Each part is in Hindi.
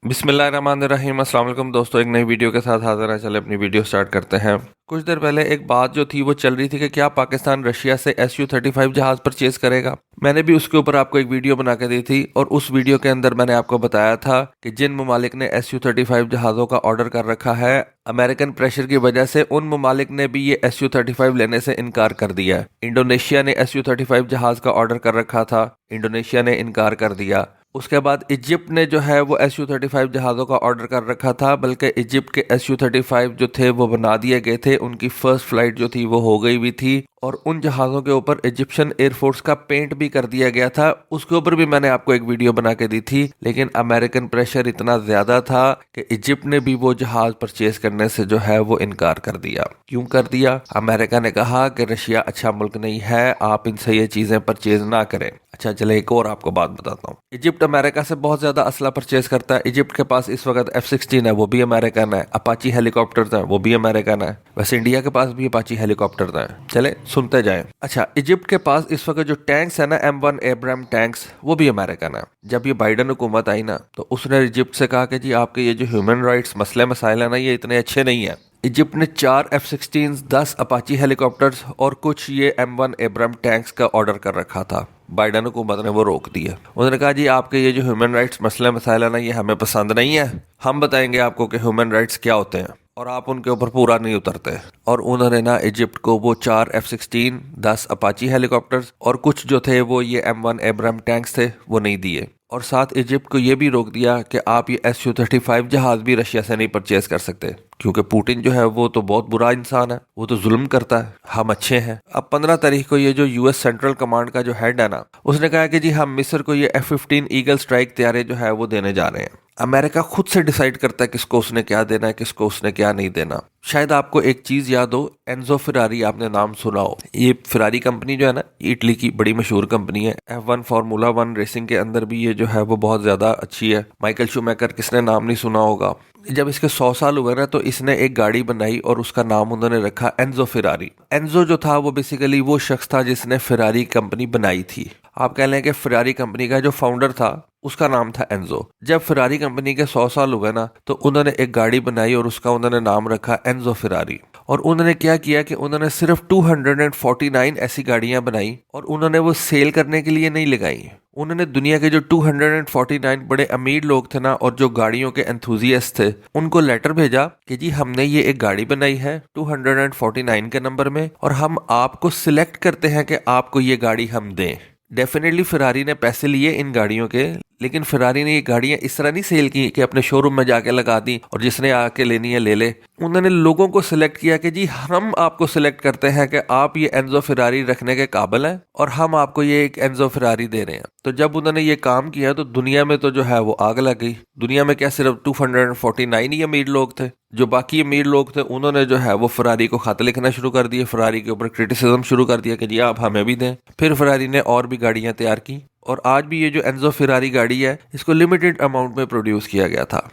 बिस्मिल्लाहिर्रहमानिर्रहीम। अस्सलाम वालेकुम दोस्तों, एक नई वीडियो के साथ हाजिर है। चले अपनी वीडियो स्टार्ट करते हैं। कुछ देर पहले एक बात जो थी वो चल रही थी कि क्या पाकिस्तान रशिया से SU-35 जहाज़ परचेज करेगा। मैंने भी उसके ऊपर आपको एक वीडियो बना के दी थी और उस वीडियो के अंदर मैंने आपको बताया था कि जिन ममालिक ने SU-35 जहाज़ों का ऑर्डर कर रखा है, अमेरिकन प्रेशर की वजह से उन ममालिक ने भी ये SU-35 लेने से इनकार कर दिया। इंडोनेशिया ने SU-35 जहाज़ का ऑर्डर कर रखा था, इंडोनेशिया ने इनकार कर दिया। उसके बाद इजिप्ट ने जो है वो SU-35 जहाज़ों का ऑर्डर कर रखा था, बल्कि इजिप्ट के SU-35 जो थे वो बना दिए गए थे, उनकी फर्स्ट फ्लाइट जो थी वो हो गई भी थी और उन जहाज़ों के ऊपर इजिप्शियन एयरफोर्स का पेंट भी कर दिया गया था। उसके ऊपर भी मैंने आपको एक वीडियो बना के दी थी, लेकिन अमेरिकन प्रेशर इतना ज़्यादा था कि इजिप्ट ने भी वो जहाज़ परचेज करने से जो है वो इनकार कर दिया। क्यों कर दिया? अमेरिका ने कहा कि रशिया अच्छा मुल्क नहीं है, आप इनसे ये चीज़ें परचेज ना करें। अच्छा चले एक और आपको बात बताता हूँ। इजिप्ट अमेरिका से बहुत ज़्यादा असला परचेज करता है। इजिप्ट के पास इस वक्त F-16 है, वो भी अमेरिकन है। अपाची हेलीकॉप्टर्स हैं, वो भी अमेरिकन है। वैसे इंडिया के पास भी अपाची हेलीकॉप्टर्स हैं। चले सुनते जाएं। अच्छा, इजिप्ट के पास इस वक्त जो टैंक्स है ना, M1 एब्राम टैंक्स, वो भी अमेरिकन है। जब ये बाइडन हुकूमत आई ना, तो उसने इजिप्ट से कहा कि जी आपके ये जो ह्यूमन राइट्स मसले मसाइल है ना, ये इतने अच्छे नहीं है। इजिप्ट ने 4 F-16, 10 अपाची हेलीकॉप्टर्स और कुछ ये M1 एब्राम टैंक्स का ऑर्डर कर रखा था। बाइडन हुकूमत ने वो रोक दिए। उन्होंने कहा जी आपके ये जो ह्यूमन राइट्स मसले मसाइल है ना, ये हमें पसंद नहीं है, हम बताएंगे आपको कि ह्यूमन राइट्स क्या होते हैं, और आप उनके ऊपर पूरा नहीं उतरते। और उन्होंने ना इजिप्ट को वो 4 F-16, 10 अपाची हेलीकॉप्टर्स और कुछ जो थे वो ये M1 एब्राम टैंक्स थे, वो नहीं दिए। और साथ इजिप्ट को ये भी रोक दिया कि आप ये SU-35 जहाज भी रशिया से नहीं परचेज कर सकते, क्योंकि पुतिन जो है वो तो बहुत बुरा इंसान है, वो तो जुल्म करता है, हम अच्छे हैं। अब 15 तारीख को ये जो US सेंट्रल कमांड का जो हेड है ना, उसने कहा कि जी हम मिस्र को ये F-15 ईगल स्ट्राइक तैयारे जो है वो देने जा रहे हैं। अमेरिका खुद से डिसाइड करता है किसको उसने क्या देना है, किसको उसने क्या नहीं देना। शायद आपको एक चीज याद हो, एनजो फेरारी आपने नाम सुना हो। ये फेरारी कंपनी जो है ना, इटली की बड़ी मशहूर कंपनी है। F1 फार्मूला 1 रेसिंग के अंदर भी ये जो है वो बहुत ज्यादा अच्छी है। माइकल शूमेकर, किसने नाम नहीं सुना होगा। जब इसके 100 साल हुए ना, तो इसने एक गाड़ी बनाई और उसका नाम उन्होंने रखा एनजो फेरारी। एनजो जो था वो बेसिकली वो शख्स था जिसने फेरारी कंपनी बनाई थी। आप कह लें कि फेरारी कंपनी का जो फाउंडर था उसका नाम था एनजो। जब फेरारी कंपनी के 100 साल हुए ना, तो उन्होंने एक गाड़ी बनाई और उसका उन्होंने नाम रखा एनजो फेरारी। और उन्होंने क्या किया कि उन्होंने सिर्फ 249 ऐसी गाड़ियां बनाई और उन्होंने वो सेल करने के लिए नहीं लगाई। उन्होंने दुनिया के जो 249 बड़े अमीर लोग थे ना, और जो गाड़ियों के एंथुजियास्ट थे, उनको लेटर भेजा कि जी हमने ये एक गाड़ी बनाई है 249 के नंबर में, और हम आपको सिलेक्ट करते हैं कि आपको ये गाड़ी हम दें। डेफिनेटली फेरारी ने पैसे लिए इन गाड़ियों के, लेकिन फेरारी ने ये गाड़ियां इस तरह नहीं सेल की कि अपने शोरूम में जाके लगा दी और जिसने आके लेनी है ले ले। उन्होंने लोगों को सिलेक्ट किया कि जी हम आपको सिलेक्ट करते हैं कि आप ये एनजो फेरारी रखने के काबिल हैं और हम आपको ये एक एनजो फेरारी दे रहे हैं। तो जब उन्होंने ये काम किया तो दुनिया में तो जो है वो आग लग गई। दुनिया में क्या सिर्फ 249 ही अमीर लोग थे? जो बाकी अमीर लोग थे उन्होंने जो है वो फरारी को खत लिखना शुरू कर दिए, फरारी के ऊपर क्रिटिसिज्म शुरू कर दिया कि जी आप हमें भी दें। फिर फरारी ने और भी गाड़ियां तैयार की और आज भी ये जो एनजो फेरारी गाड़ी है, इसको लिमिटेड अमाउंट में प्रोड्यूस किया गया था।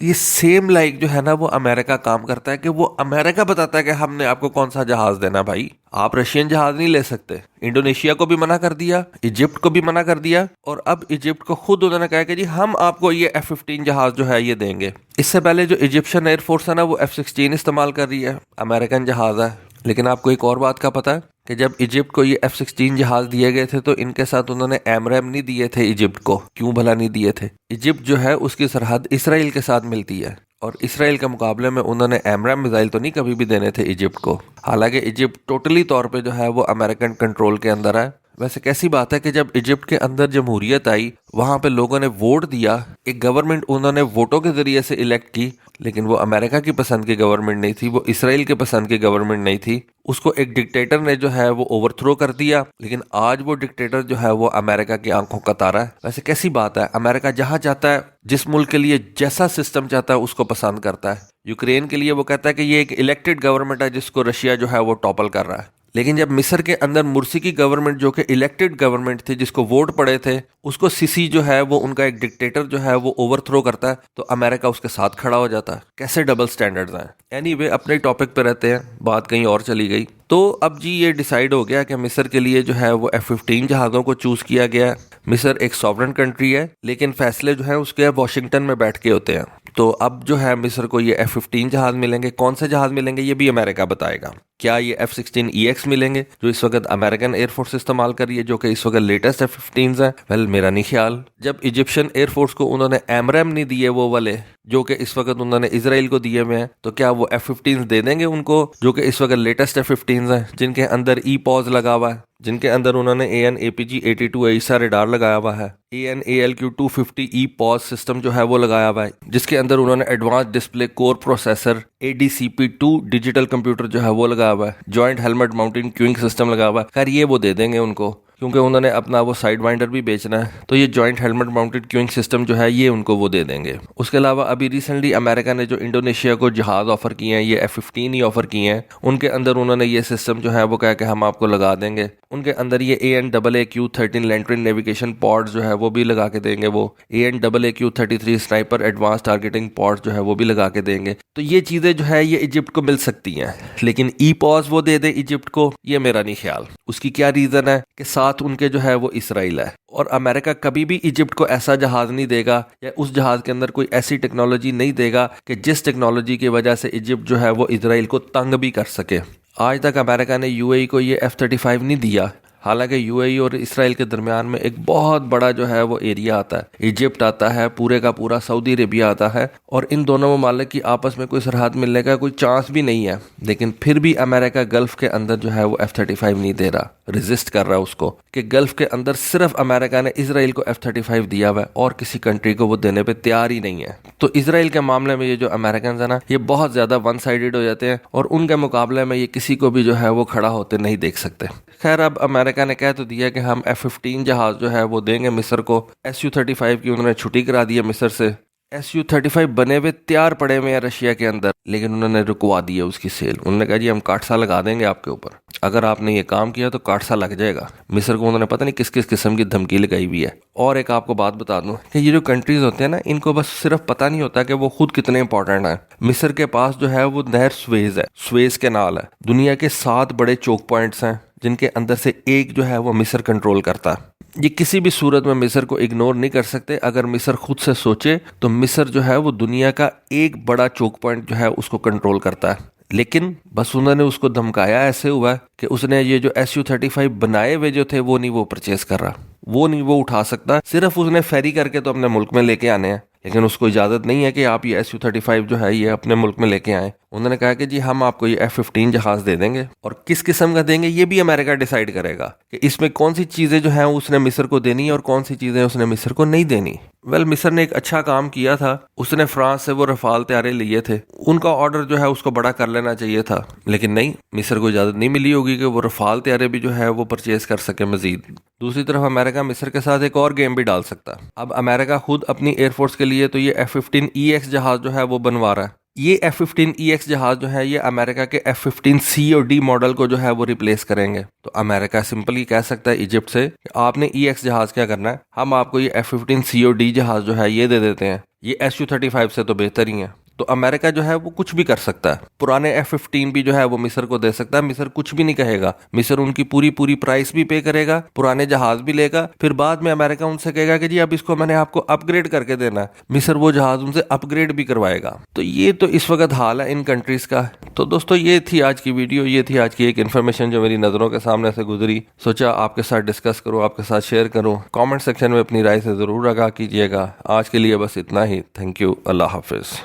ये सेम लाइक जो है ना वो अमेरिका काम करता है कि वो अमेरिका बताता है कि हमने आपको कौन सा जहाज देना। भाई आप रशियन जहाज नहीं ले सकते। इंडोनेशिया को भी मना कर दिया, इजिप्ट को भी मना कर दिया, और अब इजिप्ट को खुद उन्होंने कहा कि जी हम आपको ये F-15 जहाज जो है ये देंगे। इससे पहले जो इजिप्शियन एयरफोर्स है ना, वो F-16 इस्तेमाल कर रही है, अमेरिकन जहाज है। लेकिन आपको एक और बात का पता है कि जब इजिप्ट को ये F-16 जहाज दिए गए थे तो इनके साथ उन्होंने एमरैम नहीं दिए थे इजिप्ट को। क्यों भला नहीं दिए थे? इजिप्ट जो है उसकी सरहद इसराइल के साथ मिलती है और इसराइल के मुकाबले में उन्होंने एमरैम मिसाइल तो नहीं कभी भी देने थे इजिप्ट को। हालांकि इजिप्ट टोटली तौर पे जो है वो अमेरिकन कंट्रोल के अंदर है। वैसे कैसी बात है कि जब इजिप्ट के अंदर जमहूरियत आई, वहां पे लोगों ने वोट दिया, एक गवर्नमेंट उन्होंने वोटों के जरिए से इलेक्ट की, लेकिन वो अमेरिका की पसंद की गवर्नमेंट नहीं थी, वो इसराइल के पसंद की गवर्नमेंट नहीं थी। उसको एक डिक्टेटर ने जो है वो ओवरथ्रो कर दिया, लेकिन आज वो डिक्टेटर जो है वो अमेरिका की आंखों का तारा है। वैसे कैसी बात है, अमेरिका जहां चाहता है, जिस मुल्क के लिए जैसा सिस्टम चाहता है उसको पसंद करता है। यूक्रेन के लिए वो कहता है कि ये एक इलेक्टेड गवर्नमेंट है जिसको रशिया जो है वो टॉपल कर रहा है, लेकिन जब मिस्र के अंदर मुर्सी की गवर्नमेंट जो कि इलेक्टेड गवर्नमेंट थी, जिसको वोट पड़े थे, उसको सीसी जो है वो उनका एक डिक्टेटर जो है वो ओवरथ्रो करता है, तो अमेरिका उसके साथ खड़ा हो जाता है। कैसे डबल स्टैंडर्ड्स हैं। एनीवे, अपने टॉपिक पे रहते हैं, बात कहीं और चली गई। तो अब जी ये डिसाइड हो गया कि मिस्र के लिए जो है वो F-15 जहाज़ों को चूज़ किया गया है। मिस्र एक सॉवरेन कंट्री है, लेकिन फैसले जो है उसके वॉशिंगटन में बैठ के होते हैं। तो अब जो है मिस्र को ये F-15 जहाज मिलेंगे। कौन से जहाज मिलेंगे ये भी अमेरिका बताएगा। क्या ये F-16EX मिलेंगे जो इस वक्त अमेरिकन एयरफोर्स इस्तेमाल कर रही है, जो कि इस वक्त लेटेस्ट F-15s हैं? वेल, मेरा नहीं ख्याल। जब इजिप्शियन एयरफोर्स को उन्होंने एमरैम नहीं दिए वो वाले जो कि इस वक्त उन्होंने इसराइल को दिए हुए हैं, तो क्या वो F-15s दे देंगे उनको जो कि इस वक्त लेटेस्ट F-15s हैं, जिनके अंदर EPOS लगा हुआ है, जिनके अंदर उन्होंने AN/APG-82 ऐसा रडार लगाया हुआ है, AN/ALQ-250 EPOS सिस्टम जो है वो लगाया हुआ है, जिसके अंदर उन्होंने advance display core processor ADCP-2 digital computer जो है वो लगाया हुआ है, joint helmet mounted queuing system लगा हुआ है। खैर ये वो दे देंगे उनको, क्योंकि उन्होंने अपना वो साइड वाइंडर भी बेचना है, तो ये joint helmet mounted queuing system जो है ये उनको वो दे देंगे। उसके अलावा अभी रिसेंटली अमेरिका ने जो इंडोनेशिया को जहाज ऑफर किए हैं, ये F-15 ही ऑफर किए हैं, उनके अंदर उन्होंने ये सिस्टम जो है वो कहा कि हम आपको लगा देंगे। उनके अंदर ये AN/AAQ-13 लैंट्रिन नेविगेशन पॉड जो है वो भी लगा के देंगे, वो AN/AAQ-33 sniper advance targeting pod जो है वो भी लगा के देंगे। तो ये चीज़ें जो है ये इजिप्ट को मिल सकती हैं, लेकिन EPOS वो दे दे इजिप्ट को, ये मेरा नहीं ख्याल। उसकी क्या रीज़न है कि साथ उनके जो है वो इसराइल है, और अमेरिका कभी भी इजिप्ट को ऐसा जहाज नहीं देगा या उस जहाज के अंदर कोई ऐसी टेक्नोलॉजी नहीं देगा कि जिस टेक्नोलॉजी की वजह से इजिप्ट जो है वो इसराइल को तंग भी कर सके। आज तक अमेरिका ने UAE को ये F-35 नहीं दिया, हालांकि UAE और इसराइल के दरमियान में एक बहुत बड़ा जो है वो एरिया आता है। इजिप्ट आता है, पूरे का पूरा सऊदी अरेबिया आता है, और इन दोनों ममालिक की आपस में कोई सरहद मिलने का कोई चांस भी नहीं है। लेकिन फिर भी अमेरिका गल्फ के अंदर जो है वो F-35 नहीं दे रहा, रेजिस्ट कर रहा है उसको, कि गल्फ के अंदर सिर्फ अमेरिका ने इसराइल को F-35 दिया हुआ है और किसी कंट्री को वो देने पे तैयार ही नहीं है। तो इसराइल के मामले में ये जो अमेरिकन है ना, ये बहुत ज्यादा वन साइडेड हो जाते हैं, और उनके मुकाबले में ये किसी को भी जो है वो खड़ा होते नहीं देख सकते। खैर, अब अमेरिका ने कह तो दिया कि हम F-15 जहाज जो है वो देंगे मिस्र को। Su-35 की उन्होंने छुट्टी करा दी है मिस्र से। Su-35 बने हुए तैयार पड़े हुए हैं रशिया के अंदर, लेकिन उन्होंने रुकवा दी है उसकी सेल। उन्होंने कहा जी हम काटसा लगा देंगे आपके ऊपर, अगर आपने ये काम किया तो काटसा लग जाएगा। मिस्र को उन्होंने पता नहीं किस किस किस्म की धमकी लगाई हुई है। और एक आपको बात बता दूं कि ये जो कंट्रीज होते हैं ना, इनको बस सिर्फ पता नहीं होता कि वो खुद कितने इंपॉर्टेंट हैं। मिस्र के पास जो है वो नहर स्वेज है, स्वेज कैनाल है, दुनिया के 7 बड़े चोक पॉइंट्स हैं, जिनके अंदर से एक जो है वो मिस्र कंट्रोल करता है। ये किसी भी सूरत में मिस्र को इग्नोर नहीं कर सकते। अगर मिस्र खुद से सोचे तो मिस्र जो है वो दुनिया का एक बड़ा चोक पॉइंट जो है उसको कंट्रोल करता है, लेकिन बस उन्होंने उसको धमकाया ऐसे हुआ कि उसने ये जो Su-35 बनाए हुए जो थे वो नहीं वो परचेज कर रहा, वो नहीं वो उठा सकता। सिर्फ उसने फेरी करके तो अपने मुल्क में लेके आने हैं, लेकिन उसको इजाजत नहीं है कि आप ये Su-35 जो है ये अपने मुल्क में लेके आए। उन्होंने कहा कि जी हम आपको ये F-15 जहाज दे देंगे, और किस किस्म का देंगे ये भी अमेरिका डिसाइड करेगा कि इसमें कौन सी चीजें जो है उसने मिस्र को देनी और कौन सी चीजें उसने मिस्र को नहीं देनी। वेल, मिस्र ने एक अच्छा काम किया था, उसने फ्रांस से वो रफाल तैयारे लिए थे, उनका ऑर्डर जो है उसको बड़ा कर लेना चाहिए था, लेकिन नहीं, मिस्र को इजाजत नहीं मिली होगी कि वो रफाल तैयारे भी जो है वो परचेज कर सके मजीद। दूसरी तरफ अमेरिका मिस्र के साथ एक और गेम भी डाल सकता। अब अमेरिका खुद अपनी एयरफोर्स के लिए तो ये F-15EX जहाज जो है वो बनवा रहा है। ये F-15EX जहाज जो है ये अमेरिका के F-15C और D मॉडल को जो है वो रिप्लेस करेंगे। तो अमेरिका सिंपली कह सकता है इजिप्ट से कि आपने EX जहाज क्या करना है, हम आपको ये F-15C और D जहाज जो है ये दे देते हैं, ये Su-35 से तो बेहतर ही है। तो अमेरिका जो है वो कुछ भी कर सकता है। पुराने F-15 भी जो है वो मिस्र को दे सकता है, मिस्र कुछ भी नहीं कहेगा। मिस्र उनकी पूरी प्राइस भी पे करेगा, पुराने जहाज भी लेगा, फिर बाद में अमेरिका उनसे कहेगा कि जी अब इसको मैंने आपको अपग्रेड करके देना है, मिस्र वो जहाज उनसे अपग्रेड भी करवाएगा। तो ये तो इस वक्त हाल है इन कंट्रीज का। तो दोस्तों ये थी आज की वीडियो, ये थी आज की एक इन्फॉर्मेशन जो मेरी नज़रों के सामने से गुजरी, सोचा आपके साथ डिस्कस करूँ, आपके साथ शेयर करूँ। कॉमेंट सेक्शन में अपनी राय से ज़रूर आगाह कीजिएगा। आज के लिए बस इतना ही। Thank you. अल्लाह हाफिज़।